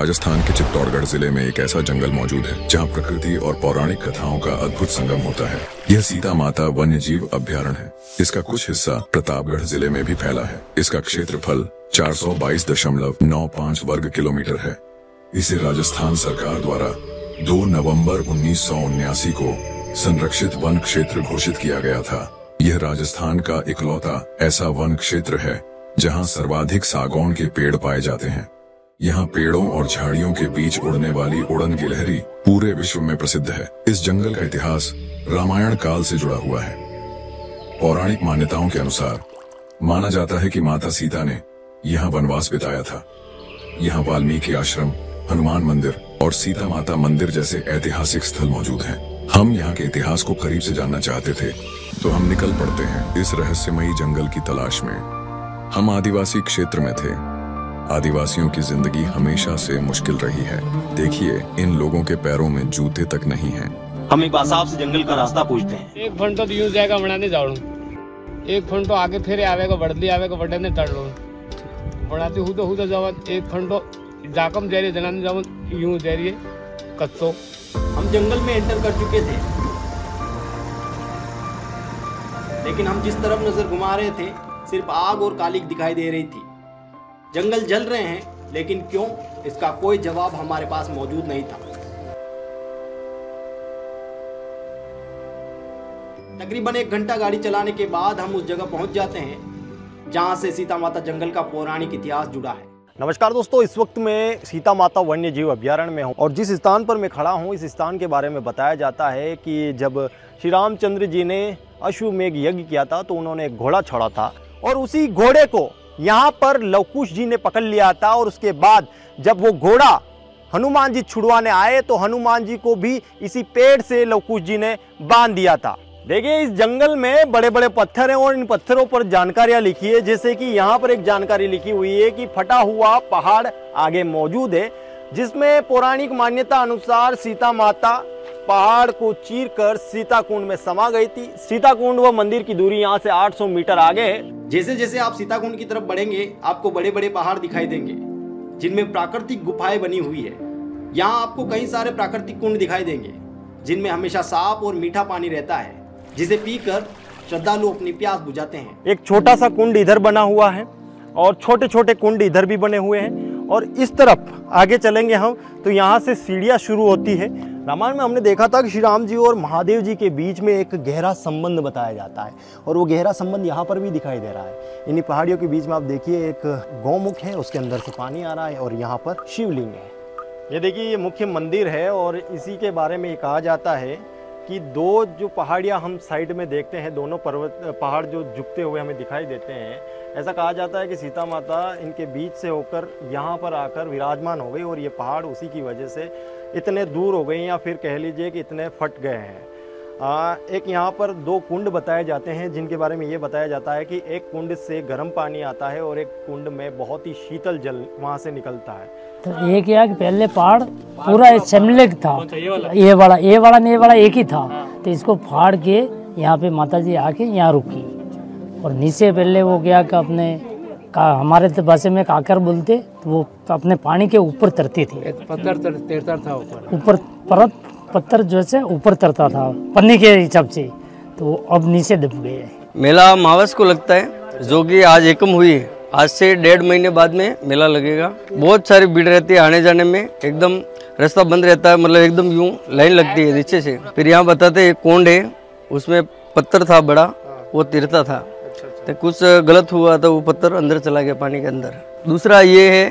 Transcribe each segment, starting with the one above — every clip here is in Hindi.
राजस्थान के चित्तौड़गढ़ जिले में एक ऐसा जंगल मौजूद है जहां प्रकृति और पौराणिक कथाओं का अद्भुत संगम होता है। यह सीता माता वन्य जीव अभ्यारण्य है। इसका कुछ हिस्सा प्रतापगढ़ जिले में भी फैला है। इसका क्षेत्रफल 422.95 वर्ग किलोमीटर है। इसे राजस्थान सरकार द्वारा 2 नवंबर 1979 को संरक्षित वन क्षेत्र घोषित किया गया था। यह राजस्थान का इकलौता ऐसा वन क्षेत्र है जहां सर्वाधिक सागौन के पेड़ पाए जाते हैं। यहाँ पेड़ों और झाड़ियों के बीच उड़ने वाली उड़न गिलहरी पूरे विश्व में प्रसिद्ध है। इस जंगल का इतिहास रामायण काल से जुड़ा हुआ है। पौराणिक मान्यताओं के अनुसार माना जाता है कि माता सीता ने यहाँ वनवास बिताया था। यहाँ वाल्मीकि आश्रम, हनुमान मंदिर और सीता माता मंदिर जैसे ऐतिहासिक स्थल मौजूद हैं। हम यहाँ के इतिहास को करीब से जानना चाहते थे, तो हम निकल पड़ते हैं इस रहस्यमयी जंगल की तलाश में। हम आदिवासी क्षेत्र में थे। आदिवासियों की जिंदगी हमेशा से मुश्किल रही है। देखिए, इन लोगों के पैरों में जूते तक नहीं हैं। हम एक बार साहब से जंगल का रास्ता पूछते हैं। एक फंड तो यूं जाएगा बनाने जाऊं, एक फंड तो आगे फिर आवेगा बढ़ली आवेगा बढ़ने ने तड़ लो बनाते हूँ तो जावन एक फंड तो जाकम जरिए जनाने जावन यूं जरिए कच्चो। हम जंगल में एंटर कर चुके थे, लेकिन हम जिस तरफ नजर घुमा रहे थे सिर्फ आग और कालिक दिखाई दे रही थी। जंगल जल रहे हैं, लेकिन क्यों, इसका कोई जवाब हमारे पास मौजूद नहीं था। तकरीबन 1 घंटा गाड़ी चलाने के बाद हम उस जगह पहुंच जाते हैं जहां से सीता माता जंगल का पौराणिक इतिहास जुड़ा है। नमस्कार दोस्तों, इस वक्त मैं सीता माता वन्य जीव अभ्यारण्य में हूं और जिस स्थान पर मैं खड़ा हूं, इस स्थान के बारे में बताया जाता है कि जब श्री रामचंद्र जी ने अश्वमेघ यज्ञ किया था तो उन्होंने एक घोड़ा छोड़ा था और उसी घोड़े को यहाँ पर लवकुश जी ने पकड़ लिया था। और उसके बाद जब वो घोड़ा हनुमान जी छुड़वाने आए तो हनुमान जी को भी इसी पेड़ से लवकुश जी ने बांध दिया था। देखिए, इस जंगल में बड़े बड़े पत्थर हैं और इन पत्थरों पर जानकारियां लिखी है। जैसे कि यहाँ पर एक जानकारी लिखी हुई है कि फटा हुआ पहाड़ आगे मौजूद है, जिसमें पौराणिक मान्यता अनुसार सीता माता पहाड़ को चीरकर सीता कुंड में समा गई थी। सीता कुंड व मंदिर की दूरी यहाँ से 800 मीटर आगे है। जैसे जैसे आप सीता कुंड की तरफ बढ़ेंगे आपको बड़े बड़े पहाड़ दिखाई देंगे जिनमें प्राकृतिक गुफाएं बनी हुई है। यहाँ आपको कई सारे प्राकृतिक कुंड दिखाई देंगे जिनमें हमेशा साफ और मीठा पानी रहता है, जिसे पीकर श्रद्धालु अपनी प्यास बुझाते हैं। एक छोटा सा कुंड इधर बना हुआ है और छोटे छोटे कुंड इधर भी बने हुए हैं। और इस तरफ आगे चलेंगे हम तो यहाँ से सीढ़ियाँ शुरू होती है। रामायण में हमने देखा था कि श्री राम जी और महादेव जी के बीच में एक गहरा संबंध बताया जाता है और वो गहरा संबंध यहाँ पर भी दिखाई दे रहा है। इन्हीं पहाड़ियों के बीच में आप देखिए एक गौमुख है, उसके अंदर से पानी आ रहा है और यहाँ पर शिवलिंग है। ये देखिए, ये मुख्य मंदिर है और इसी के बारे में कहा जाता है कि 2 जो पहाड़ियाँ हम साइड में देखते हैं, दोनों पहाड़ जो झुकते हुए हमें दिखाई देते हैं, ऐसा कहा जाता है कि सीता माता इनके बीच से होकर यहाँ पर आकर विराजमान हो गई और ये पहाड़ उसी की वजह से इतने दूर हो गए या फिर कह लीजिए कि इतने फट गए हैं। एक यहाँ पर 2 कुंड बताए जाते हैं जिनके बारे में ये बताया जाता है कि एक कुंड से गर्म पानी आता है और एक कुंड में बहुत ही शीतल जल वहाँ से निकलता है। तो ये क्या कि पहले पहाड़ पूरा सम्मिलित था, ये वाला एक ही था, तो इसको फाड़ के यहाँ पे माता जी आके यहाँ रुकी और नीचे पहले वो क्या कि अपने हमारे भाषा में काकर बोलते, तो वो अपने पानी के ऊपर तरती थी। एक पत्थर तैरता था ऊपर परत पत्थर जो से ऊपर तरता था पन्नी के हिसाब से, तो वो अब नीचे डूब गए। मेला मावस को लगता है, जो कि आज एकम हुई है। आज से 1.5 महीने बाद में मेला लगेगा। बहुत सारी भीड़ रहती है आने जाने में, एकदम रास्ता बंद रहता है, मतलब एकदम यूं लाइन लगती है नीचे से। फिर यहाँ बताते एक कुंड है, उसमें पत्थर था बड़ा, वो तिरता था, तो कुछ गलत हुआ तो वो पत्थर अंदर चला गया पानी के अंदर। दूसरा ये है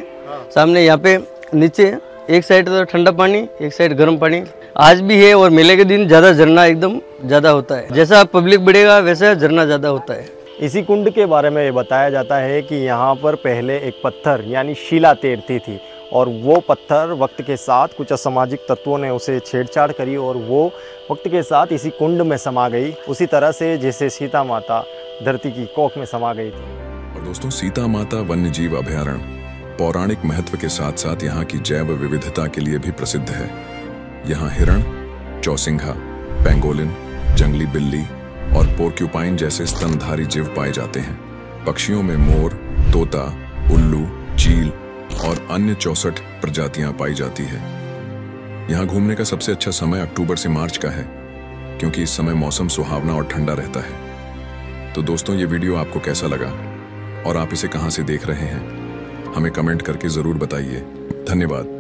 सामने यहाँ पे नीचे एक साइड तो ठंडा पानी, एक साइड गर्म पानी आज भी है। और मेले के दिन ज्यादा झरना एकदम ज्यादा होता है, जैसा पब्लिक बढ़ेगा वैसा झरना ज्यादा होता है। इसी कुंड के बारे में बताया जाता है कि यहाँ पर पहले एक पत्थर यानी शिला तैरती थी और वो पत्थर वक्त के साथ कुछ असामाजिक तत्वों ने उसे छेड़छाड़ करी और वो वक्त के साथ इसी कुंड में समा गई, उसी तरह से जैसे सीता माता धरती की कोख में समा गई थी। और दोस्तों, सीता माता वन्य जीव अभ्यारण्य पौराणिक महत्व के साथ साथ यहाँ की जैव विविधता के लिए भी प्रसिद्ध है। यहाँ हिरण, चौसिंघा, पेंगोलिन, जंगली बिल्ली और पोर्क्यूपाइन जैसे स्तनधारी जीव पाए जाते हैं। पक्षियों में मोर, तोता, उल्लू, चील और अन्य 64 प्रजातियां पाई जाती है। यहाँ घूमने का सबसे अच्छा समय अक्टूबर से मार्च का है, क्योंकि इस समय मौसम सुहावना और ठंडा रहता है। तो दोस्तों, ये वीडियो आपको कैसा लगा और आप इसे कहाँ से देख रहे हैं, हमें कमेंट करके ज़रूर बताइए। धन्यवाद।